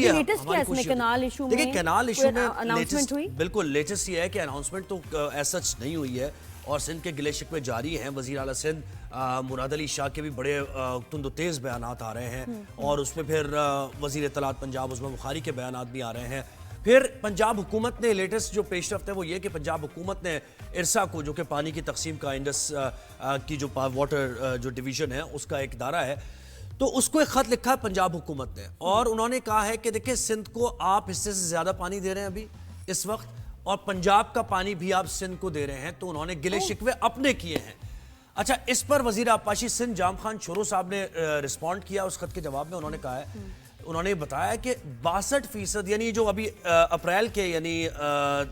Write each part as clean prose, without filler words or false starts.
Latest क्या है इसमें कैनाल इशू में? देखिए कैनाल इशू में अनाउंसमेंट हुई? बिल्कुल लेटेस्ट ये है कि अनाउंसमेंट तो ऐसा सच नहीं हुई है और सिंध के गिले शिकवे जारी हैं। वजीर आला सिंध मुराद अली शाह के भी बड़े तुंद तेज बयान आ रहे हैं और उसमें फिर वजीर इत्तलात पंजाब उस्मान बुखारी के बयान भी आ रहे हैं। फिर पंजाब हुकूमत ने लेटेस्ट जो पेशरफ्त है वो ये कि पंजाब हुकूमत ने इरसा को, जो कि पानी की तकसीम का इंडस की जो वाटर जो डिवीज़न है उसका एक इदारा है, तो उसको एक खत लिखा है पंजाब हुकूमत ने और उन्होंने कहा है कि देखिए सिंध को आप हिस्से से ज़्यादा पानी दे रहे हैं अभी इस वक्त और पंजाब का पानी भी आप सिंध को दे रहे हैं, तो उन्होंने गिले शिकवे अपने किए हैं। अच्छा, इस पर वजीर आबपाशी सिंध जाम खान छोरो साहब ने रिस्पॉन्ड किया उस खत के जवाब में। उन्होंने कहा है, उन्होंने बताया कि 62% यानी जो अभी अप्रैल के यानी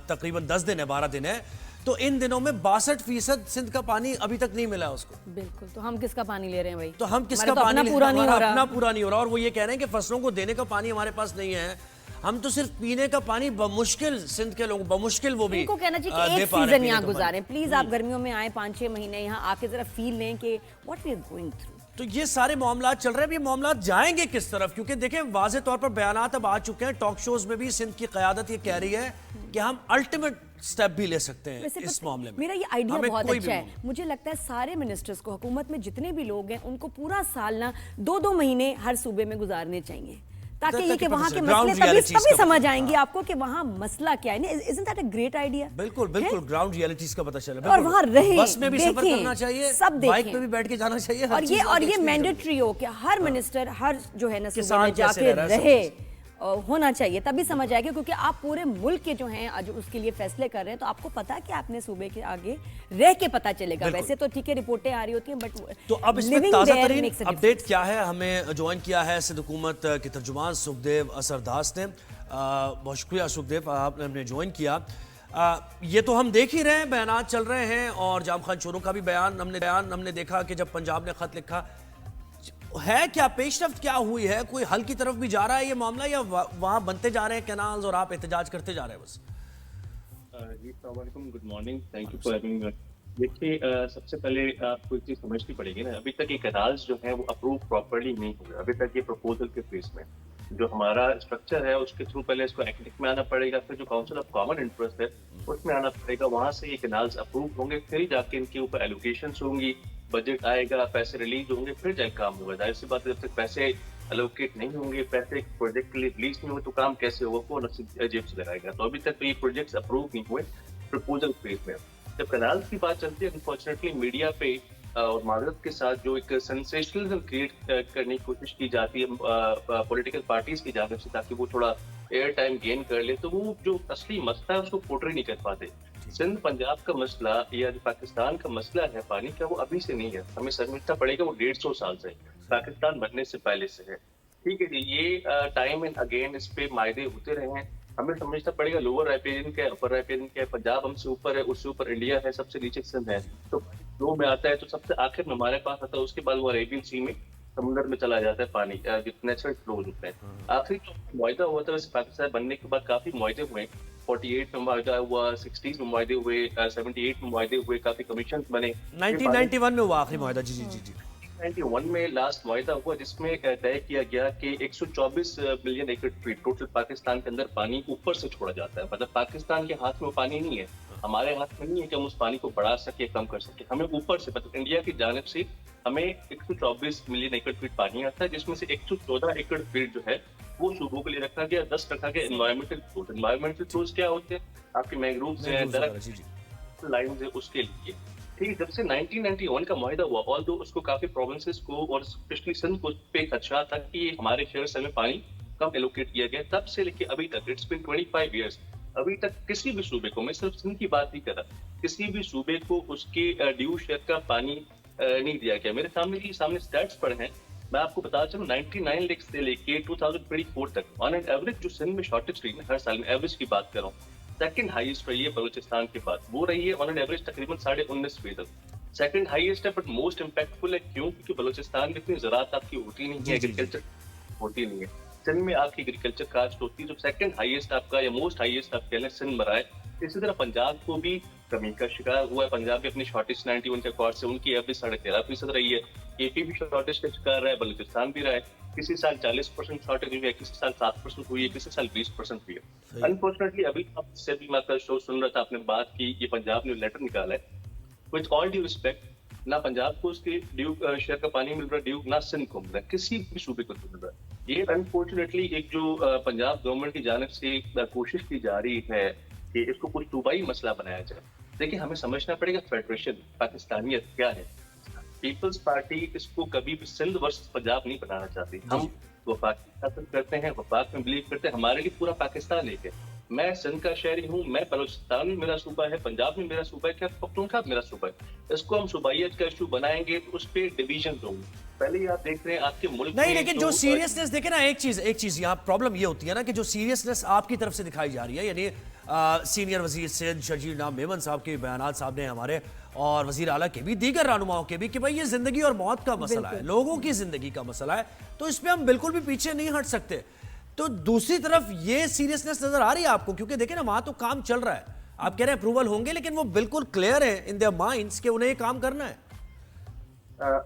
तकरीबन 10 दिन है, 12 दिन है, तो इन दिनों में 62% सिंध का पानी अभी तक नहीं मिला उसको। बिल्कुल, तो हम किसका पानी ले रहे हैं भाई? तो हम किसका तो पानी अपना पूरा नहीं हो रहा, अपना पूरा नहीं हो रहा। और वो ये कह रहे हैं कि फसलों को देने का पानी हमारे पास नहीं है, हम तो सिर्फ पीने का पानी बमुश्किल सिंध के लोग बमुश्किल वो भी इनको कहना चाहिए कि एक सीजन यहाँ गुजारें प्लीज। आप गर्मियों में आए 5-6 महीने यहाँ आके जरा फील लें कि what we are going through. तो ये सारे मामला चल रहे हैं, ये मामला जाएंगे किस तरफ? क्योंकि देखें वाज़े तौर पर बयानात अब आ चुके हैं, टॉक शोज में भी सिंध की क़यादत ये कह रही है कि हम अल्टीमेट स्टेप भी ले सकते हैं इस मामले में। मेरा ये आइडिया बहुत अच्छा है। मुझे लगता है सारे मिनिस्टर्स को, हुकूमत में जितने भी लोग हैं, उनको पूरा साल ना 2-2 महीने हर सूबे में गुजारने चाहिए ताकि ये कि वहाँ के मसले तभी समझ आएंगे आपको कि वहाँ मसला क्या है। Isn't that a great idea? बिल्कुल बिल्कुल, ग्राउंड रियलिटीज का पता चले और वहाँ रहे, बस में भी सफर करना चाहिए, सब देखें, बाइक पे भी बैठ के जाना चाहिए, और ये मैंडेटरी हो कि हर मिनिस्टर हर जो है ना सूबे में जाके रहे होना चाहिए, तभी समझ आएगा। क्योंकि आप पूरे मुल्क के जो हैं जो उसके लिए फैसले कर रहे हैं, तो आपको पता है कि आपने सूबे के आगे रह के पता चलेगा। वैसे तो ठीक है रिपोर्टें आ रही होती हैं, बट तो अब इसमें ताज़ा तरीन अपडेट क्या है? हमें ज्वाइन किया है सिंध हुकूमत के तर्जुमान सुखदेव असरदास ने। बहुत शुक्रिया सुखदेव, आपने हमें ज्वाइन किया। ये तो हम देख ही रहे हैं, बयानात चल रहे हैं और जाम खान चोरों का भी बयान हमने देखा कि जब पंजाब ने खत लिखा है, क्या पेशरफ्त क्या हुई है? कोई हल की तरफ भी जा रहा है ये मामला या वहां बनते जा रहे हैं कैनाल्स और आप एहतजाज करते जा रहे हैं बस? जी अस्सलाम वालेकुम, good morning, thank you for having me. देखिए सबसे पहले आपको एक चीज समझनी पड़ेगी ना, अभी तक ये कैनाल्स जो है वो अप्रूव प्रॉपर्ली नहीं हुए। अभी तक ये प्रपोजल के फेज में जो हमारा स्ट्रक्चर है उसके थ्रू पहले इसको एक्टिक में आना पड़ेगा, फिर जो काउंसिल ऑफ कॉमन इंटरेस्ट है उसमें आना पड़ेगा, वहां से ये कैनाल्स अप्रूव होंगे, फिर जाके इनके ऊपर एलोकेशंस होंगी, बजट आएगा, पैसे रिलीज होंगे, फिर जाके काम होगा। जाहिर सी बात है, जब तक पैसे एलोकेट नहीं होंगे, पैसे प्रोजेक्ट के लिए रिलीज नहीं हुए, तो काम कैसे होगा, कौन जेब से लगाएगा? तो अभी तक तो ये प्रोजेक्ट्स अप्रूव नहीं हुए प्रपोजल फेज में। जब कैनाल्स की बात चलती है, अनफॉर्चुनेटली मीडिया पे और मादरत के साथ जो एक सेंसेशनलिज्म क्रिएट करने की कोशिश की जाती है पॉलिटिकल पार्टीज की जानिब से, ताकि वो थोड़ा एयर टाइम गेन कर ले, तो वो जो असली मसला है उसको पोर्ट्रे नहीं कर पाते। सिंध पंजाब का मसला या जो पाकिस्तान का मसला है पानी का, वो अभी से नहीं है, हमें समझना पड़ेगा वो 150 साल से, पाकिस्तान बनने से पहले से है। ठीक है जी, ये टाइम एंड अगेन इस पे मायदे होते रहे हैं। हमें समझना पड़ेगा लोअर राइपेरियन क्या है, अपर राइपेरियन क्या है, पंजाब हमसे ऊपर है, उससे ऊपर इंडिया है, सबसे नीचे सिंध है। तो दो में आता है तो सबसे आखिर में हमारे पास आता है, उसके बाद वो अरेबियन सी में समुद्र में चला जाता है पानी, नेचुरल फ्लोज होते हैं। आखिरी जो मुआहदा हुआ था वैसे पाकिस्तान बनने के बाद काफी मुआहदे हुए, 48 में मुआहदा हुआ, 60s में मुआहदे हुए, 78 में मुआहदे हुए, काफी कमीशन बने। 1991 में हुआ आखिरी मुआहदा। जी जी जी जी 1991 में लास्ट मुआहदा हुआ, जिसमें तय किया गया कि 124 मिलियन एकड़ फीट टोटल पाकिस्तान के अंदर पानी ऊपर से छोड़ा जाता है। मतलब पाकिस्तान के हाथ में पानी नहीं है, हमारे हाथ में नहीं है कि हम उस पानी को बढ़ा सके, कम कर सके। हमें ऊपर से, मतलब इंडिया की जानिब से हमें 124 मिलियन एकड़ फीट पानी आता है, जिसमें से 114 एकड़ फीट जो है वो सूबों के लिए रखा गया, 10 रखा गया एनवायरमेंटल फ्लोज। एनवायरमेंटल फ्लोज क्या होते हैं? आपके मैंग्रोव्स हैं, दरख्त लाइन्स है, उसके लिए। ठीक, जब से 1991 का मुआहदा हुआ, ऑल्दो उसको काफी प्रोविंसेस को और स्पेशली सिंध को पे खदशा था कि हमारे शहर से हमें पानी कम एलोकेट किया गया, तब से लेके अभी तक इट्स बिन 25 इयर्स, अभी तक किसी भी सूबे को, मैं सिर्फ सिंध की बात नहीं कर रहा, किसी भी सूबे को उसके ड्यू शेयर का पानी नहीं दिया गया। मेरे सामने स्टैट्स पड़े हैं, मैं आपको बता चलूं 99 लेक्स से लेके 2024 तक ऑन एन एवरेज जो सिंध में शॉर्टेज रही है हर साल में, एवरेज की बात कर रहा हूँ, सेकंड हाईएस्ट रही है बलूचिस्तान के बाद, वो रही है ऑन एन एवरेज तकरीबन 19.5%। सेकंड हाईएस्ट है बट मोस्ट इंपैक्टफुल है, क्यों? क्योंकि बलूचिस्तान में इतनी ज़राअत आपकी होती नहीं है, एग्रीकल्चर होती नहीं है। सिंध में आपकी एग्रीकल्चर कास्ट होती है, जो सेकंड हाईएस्ट आपका या मोस्ट हाईएस्ट आप कह लें सिंध में रहा है। इसी तरह पंजाब को भी कमी का शिकार हुआ है, पंजाब भी अपनी शॉर्टेज 91 के रिकॉर्ड से उनकी एवरेज 13.5% रही है। एपी भी शॉर्टेज का शिकार रहा है, बलूचिस्तान भी रहा है। किसी साल 40% शॉर्टेज हुई है, किसी साल 7% हुई है, किसी साल 20% हुई है। अनफॉर्चुनेटली अभी आपसे भी मैं कल शो सुन रहा था, आपने बात की ये पंजाब ने लेटर निकाला है, विद ऑल ड्यू रिस्पेक्ट, ना पंजाब को उसके ड्यू शेयर का पानी मिल रहा है, ड्यू ना सिंध को मिल रहा है, किसी भी सूबे को मिल रहा है। ये अनफॉर्चुनेटली एक जो पंजाब गवर्नमेंट की जानिब से कोशिश की जा रही है कि इसको कुछ सूबाई मसला बनाया जाए। देखिए, हमें समझना पड़ेगा फेडरेशन पाकिस्तानियत क्या है। पीपल्स पार्टी इसको कभी भी सिंध वर्सेस पंजाब नहीं बनाना चाहती। हम वफाकी शासन करते हैं, वफाक में बिलीव करते हैं, हमारे लिए पूरा पाकिस्तान एक है। मैं सिंध का शहरी हूँ, मैं बलूचिस्तान में मेरा सूबा है, पंजाब में मेरा सूबा है, क्या पख्तूनख्वा मेरा सूबा है। इसको हम सूबाइयत का इशू बनाएंगे तो उस पर डिवीजन होंगे। पहले ही आप देख रहे हैं आपके मुल्क नहीं, में लेकिन जो सीरियसनेस देखे ना, एक चीज यहाँ प्रॉब्लम ये होती है ना कि जो सीरियसनेस आपकी तरफ से दिखाई जा रही है, यानी सीनियर वजीर सिंध शर्जील नाम मेमन साहब के बयान साहब ने हमारे और वजीर आला के भी, दीगर रहनुमाओं के भी, कि भाई ये जिंदगी और मौत का मसला है, लोगों की जिंदगी का मसला है, तो इस पे हम बिल्कुल भी पीछे नहीं हट सकते। तो दूसरी तरफ ये सीरियसनेस नजर आ रही है आपको, क्योंकि देखिए ना वहां तो काम चल रहा है, आप कह रहे हैं अप्रूवल होंगे, लेकिन वो बिल्कुल क्लियर है इन देयर माइंड्स कि उन्हें ये काम करना है।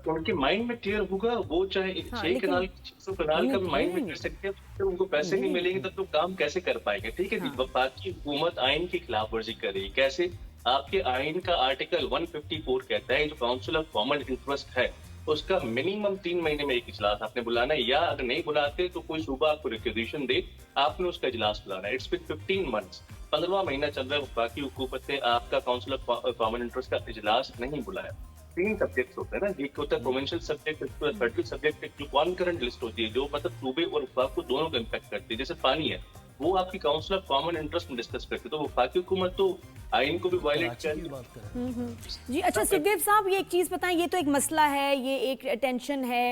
उनके माइंड में क्लियर होगा, वो चाहे 6 कनाल 600 कनाल का भी माइंड में कर सकते हैं, तो उनको पैसे नहीं मिलेंगे तब तो काम कैसे कर पाएंगे। ठीक है जी, वफाकी हुकूमत आइन की खिलाफ वर्जी कर रही है। कैसे? आपके आइन का आर्टिकल 154 कहता है जो काउंसिल ऑफ कॉमन इंटरेस्ट है उसका मिनिमम 3 महीने में एक इजलास आपने बुलाना है, या अगर नहीं बुलाते तो कोई सूबा आपको रिक्वेजिशन दे, आपने उसका इजलास बुलाना है। इट्स बिन 15 मंथ्स, 15वां महीना चल रहा है, वफाकी हुकूमत ने आपका काउंसिल ऑफ कॉमन इंटरेस्ट का इजलास नहीं बुलाया। 3 सब्जेक्ट्स होते हैं ना, एक होता है प्रोविंशियल सब्जेक्ट, फेडरल सब्जेक्ट, जो कॉन्करेंट लिस्ट होती है, जो मतलब सूबे और वफाक को दोनों को इम्पैक्ट करती है। जैसे पानी है, वो आपकी काउंसिल ऑफ कॉमन इंटरेस्ट में डिस्कस करती है, तो वफाकी हुकूमत तो आइन को भी वायलेट कर रही है। जी अच्छा, सुखदेव साहब ये एक चीज़ बताएं, ये तो एक मसला है, ये एक टेंशन है,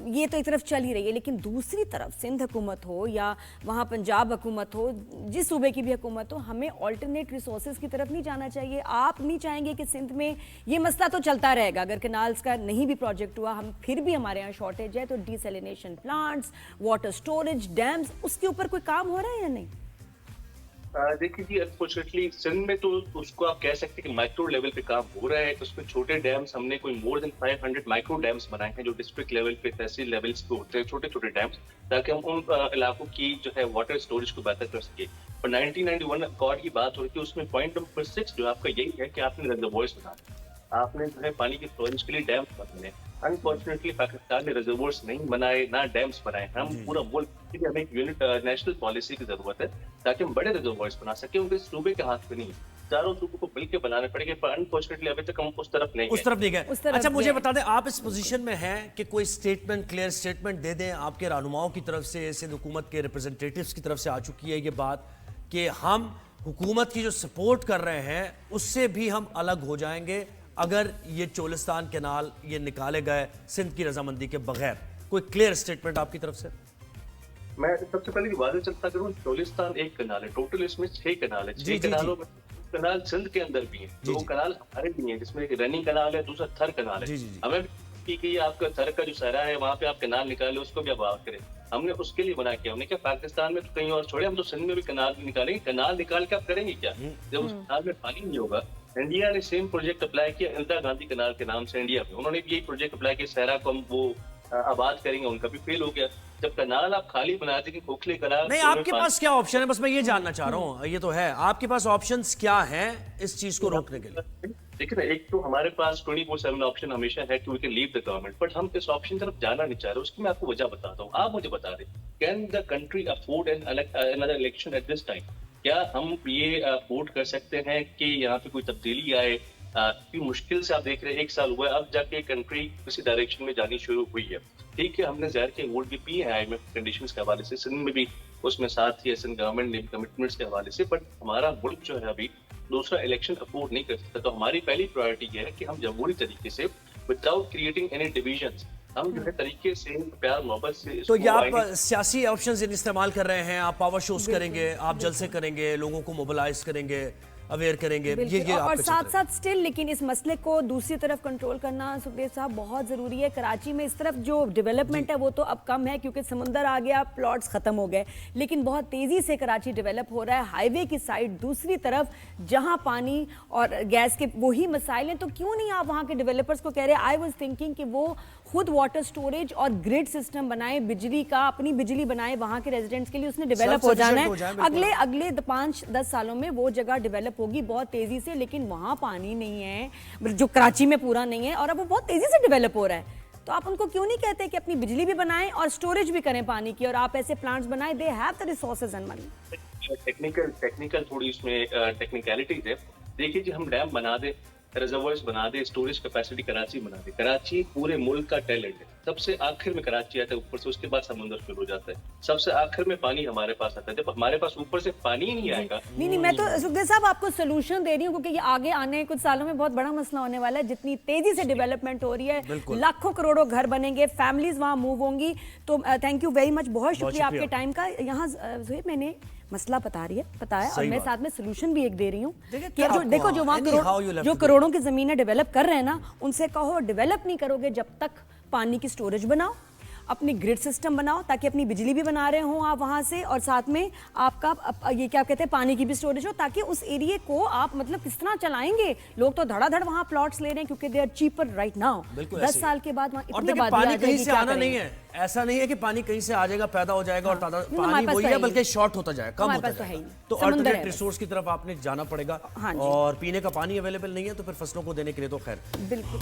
ये तो एक तरफ चल ही रही है, लेकिन दूसरी तरफ सिंध हुकूमत हो या वहाँ पंजाब हुकूमत हो, जिस सूबे की भी हुकूमत हो, हमें ऑल्टरनेट रिसोर्सेज की तरफ नहीं जाना चाहिए। आप नहीं चाहेंगे कि सिंध में ये मसला तो चलता रहेगा, अगर कैनाल्स का नहीं भी प्रोजेक्ट हुआ, हम फिर भी हमारे यहाँ शॉर्टेज है, तो desalination plants, water storage, dams, उसके ऊपर कोई काम हो रहा है या नहीं? देखिए जी, अनफॉर्चुनेटली सिंध में तो उसको आप कह सकते हैं कि माइक्रो लेवल पे काम हो रहा है। उसमें छोटे डैम्स, हमने कोई मोर देन 500 माइक्रो डैम्स बनाए हैं जो डिस्ट्रिक्ट लेवल पे, तहसील लेवल्स पे होते हैं, छोटे छोटे डैम्स, ताकि हम उन इलाकों की जो है वाटर स्टोरेज को बेहतर कर सके। पर 1991 अकॉर्ड की बात हो रही है, उसमें पॉइंट नंबर 6 जो आपका यही है कि आपने रिजर्वोयर्स बनाने, आपने जो है पानी की स्टोरेज के लिए डैम्स बनाने। अनफॉर्चुनेटली पाकिस्तान ने रिजर्वोयर्स नहीं बनाए, ना डैम्स बनाए। हम पूरा मुल्क, हमें एक यूनिट नेशनल पॉलिसी की जरूरत है ताकि हम बड़े रिजर्वोयर्स बना सके। उनके सूबे के हाथ में नहीं, चारों सूबों को मिलकर बनाने पड़ेंगे, पर अनफॉर्चुनेटली अभी तक हम उस तरफ नहीं गए। अच्छा, मुझे बता दें, आप इस पोजीशन में हैं कि कोई स्टेटमेंट, क्लियर स्टेटमेंट दे दें आपके रहनुमाओं की तरफ से, सिंध हुकूमत के रिप्रेजेंटेटिव्स की तरफ से आ चुकी है ये बात कि हम हुकूमत की जो सपोर्ट कर रहे हैं उससे भी हम अलग हो जाएंगे अगर ये चोलिस्तान कैनाल ये निकाले गए सिंध की रजामंदी के बगैर। कोई क्लियर स्टेटमेंट आपकी तरफ से? मैं सबसे पहले वादे चलता करूं, चोलिस्तान एक कनाल है, टोटल इसमें 6 कनाल है। 6 कनालों में कनाल सिंध के अंदर भी है, 2 कनाल हमारे भी हैं, जिसमें एक रनी कनाल है, दूसरा थर कनाल है। हमें कि आपका थर का जो सहरा है वहाँ पे आप कनाल निकाले, उसको भी आबाद करें। हमने उसके लिए बना किया। हमने क्या पाकिस्तान में तो कहीं और छोड़े, हम तो सिंध में भी कनाल निकालेंगे। कनाल निकाल के आप करेंगे क्या जब उस कनाल में पानी नहीं होगा? इंडिया ने सेम प्रोजेक्ट अप्लाई किया इंदिरा गांधी कनाल के नाम से इंडिया में, उन्होंने भी यही प्रोजेक्ट अप्लाई किया, सहरा को हम वो आबाद करेंगे, उनका भी फेल हो गया। जब कनाल आप खाली बना देंगे, खोखले कनाल नहीं, आपके पास क्या ऑप्शन है? बस मैं ये जानना चाह रहा हूँ, ये तो है, आपके पास ऑप्शंस क्या हैं इस चीज को रोकने के लिए? देखिए ना, एक तो हमारे पास 24/7 ऑप्शन हमेशा है कि we can leave the government, but हम इस ऑप्शन तरफ जाना नहीं चाह रहे। उसकी मैं आपको वजह बताता हूँ, आप मुझे बता दें, can the country afford another election at this time? क्या हम ये अफोर्ड कर सकते हैं कि यहाँ पे कोई तब्दीली आए? कि मुश्किल से आप देख रहे हैं 1 साल हुआ है, अब जाके कंट्री किसी डायरेक्शन में जानी शुरू हुई है। ठीक है, हमने जहर के वोट भी पिए हैं IMF कंडीशंस के हवाले से, सिंध में भी उसमें साथ ही सिंध गवर्नमेंट ने कमिटमेंट्स के हवाले से, बट हमारा मुल्क जो है अभी दूसरा इलेक्शन अफोर्ड नहीं कर सकता। तो हमारी पहली प्रायोरिटी ये है कि हम जमहूरी तरीके से विदाउट क्रिएटिंग एनी डिविजन्स, हम जो है तरीके से प्यार मोहब्बत से। तो ये आप सियासी ऑप्शंस इस्तेमाल कर रहे हैं, आप पावर शोज करेंगे, आप जलसे करेंगे, लोगों को मोबिलाइज करेंगे, अवेयर करेंगे, ये और साथ साथ स्टिल लेकिन इस मसले को दूसरी तरफ कंट्रोल करना सुखदेव साहब बहुत ज़रूरी है। कराची में इस तरफ जो डेवलपमेंट है वो तो अब कम है क्योंकि समुंदर आ गया, प्लॉट्स ख़त्म हो गए, लेकिन बहुत तेज़ी से कराची डेवलप हो रहा है हाईवे की साइड, दूसरी तरफ जहां पानी और गैस के वही मसाइल हैं। तो क्यों नहीं आप वहाँ के डेवलपर्स को कह रहे? आई वॉज थिंकिंग कि वो खुद वाटर स्टोरेज और ग्रिड सिस्टम बनाए, बिजली का अपनी बिजली बनाए वहां के रेजिडेंट्स के लिए, उसने डेवलप हो जाना है। अगले 5-10 सालों में वो जगह डेवलप होगी बहुत तेजी से, लेकिन वहां पानी नहीं है जो कराची में पूरा नहीं है, और अब वो बहुत तेजी से डेवलप हो रहा है। तो आप उनको क्यों नहीं कहते कि अपनी बिजली भी बनाएं और स्टोरेज भी करें पानी की, और आप ऐसे प्लांट्स बनाएं, they have the resources and money. Technical थोड़ी इसमें टेक्निकलिटीज है। देखिए जी, हम डैम बना दे, रिजर्वर्स बना दे, स्टोरेज कैपेसिटी कराची बना दे। कराची पूरे मुल्क का टैलेंट है। सबसे आखिर में कराची आता है ऊपर से, उसके बाद समुद्र शुरू हो जाता है। सबसे आखिर में पानी हमारे पास आता है। जब हमारे पास ऊपर से पानी ही नहीं आएगा। नहीं, मैं तो सुखदेव साहब आपको सोल्यूशन दे रही हूँ, क्योंकि ये आगे आने कुछ सालों में बहुत बड़ा मसला होने वाला है। जितनी तेजी से डेवलपमेंट हो रही है, लाखों करोड़ों घर बनेंगे, फैमिलीज वहां मूव होंगी। तो थैंक यू वेरी मच, बहुत शुक्रिया आपके टाइम का। यहाँ मैंने मसला बताया और मैं साथ में सोल्यूशन भी एक दे रही हूँ कि देखो जो वहाँ जो करोड़ों की जमीनें डेवलप कर रहे हैं ना, उनसे कहो डेवलप नहीं करोगे जब तक पानी की स्टोरेज बनाओ, अपनी ग्रिड सिस्टम बनाओ, ताकि अपनी बिजली भी बना रहे हो आप वहां से, और साथ में आपका ये क्या कहते हैं पानी की भी स्टोरेज हो, ताकि उस एरिया को आप मतलब किस तरह चलाएंगे। लोग तो धड़ाधड़ वहां प्लॉट्स ले रहे हैं क्योंकि they are cheaper right now. 10 साल के बाद वहां इतनी आबादी आ जाएगी, कहीं से आना नहीं है, ऐसा नहीं है कि पानी कहीं से आ जाएगा, पैदा हो जाएगा और पानी वही है, बल्कि शॉर्ट होता जाएगा, कम होता जाएगा। तो अल्टरनेट रिसोर्स की तरफ आपने जाना पड़ेगा, और पीने का पानी अवेलेबल नहीं है तो फिर फसलों को देने के लिए तो खैर बिल्कुल।